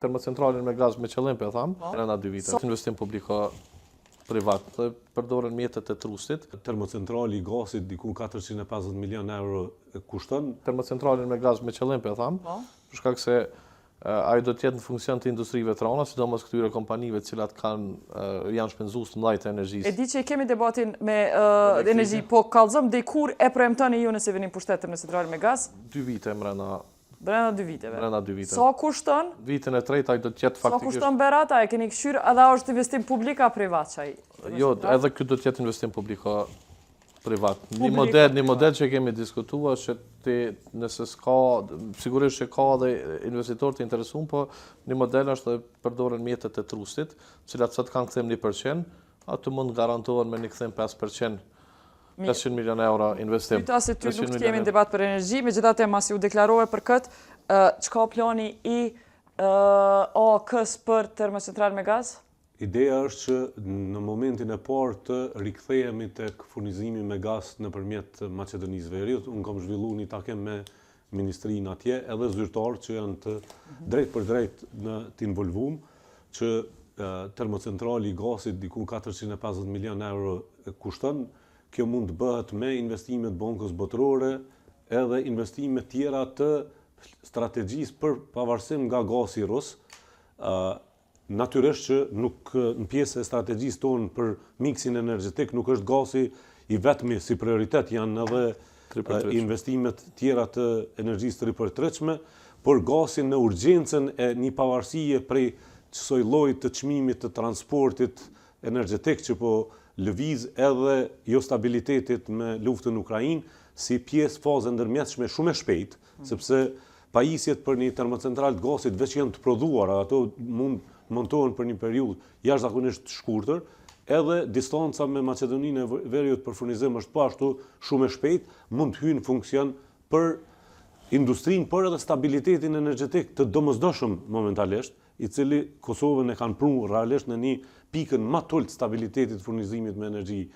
Termocentralin me gaz me qëllim, për tham, rrëna 2 vite. Investim publiko privat, dhe përdoren mjetet e trusit. Termocentrali i gazit diku 450 milion euro kushton. Termocentralin me gaz me qëllim, për tham, për shkak se ai do të jetë në funksion të industrive të rana, sidomos këtyre kompanive të cilat janë shpenzues të mëdha të energjisë. E di që kemi debatin me energji, po kallëzëm dhe kur e premtoni ju nëse vini pushtet termocentralin me gaz? 2 vite Brenda 2 viteve. Brenda 2 vite. Sa kushton? Vitin e tretë ai do të jetë faktikisht. Sa kushton berata? E keni këshyrë edhe është investim publik a privat çaj? Jo, edhe ky do të jetë investim publik privat. Një model që kemi diskutuar që nëse s'ka, sigurisht që ka dhe investitor të interesuar, po një model është dhe përdoren mjetet e trusit, cilat sot kanë kthim 1%, aty mund garantohen me një kthim 5%. 500 milion euro investim. Pyta se ty nuk kemi në debat për energji, megjithatë masi u deklarove për këtë, çka plani i AK-s për termocentral me gaz? Ideja është që në momentin e parë të rikthehemi tek furnizimi me gaz nëpërmjet Maqedonisë Veriut. Unë kam zhvilluar një takim me ministrinë atje, edhe zyrtarë që janë të drejt për drejt të involvuar, që termocentrali i gazit diku 450 milion euro kushton. Kjo mund të bëhet me investimet bankës botërore edhe investimet tjera të strategjisë për pavarësim nga gazi rus. Natyrisht që nuk në pjesë e strategjisë tonë për miksin energjetik nuk është gazi i vetmi si prioritet, janë edhe investimet tjera të energjisë të ripërtërshme, por gazi në urgjencën e një pavarësie prej kësaj lloji të çmimit të transportit energjetik që po lëviz edhe jo stabilitetit me luftën në Ukrainë, si pjesë faze ndërmjetshme shumë e shpejt, sepse pajisjet për një termocentral të gazit veç janë të prodhuara, ato mund montohen për një periudhë jashtëzakonisht të shkurtër, edhe distanca me Maqedoninë e Veriut për furnizim është po ashtu shumë e shpejt, mund të hyjë në funksion për industrinë, por edhe stabilitetin energjetik të domosdoshëm momentalisht, i cili Kosovën e kanë prunë realisht në një pikën më të ulët stabilitetit furnizimit me energji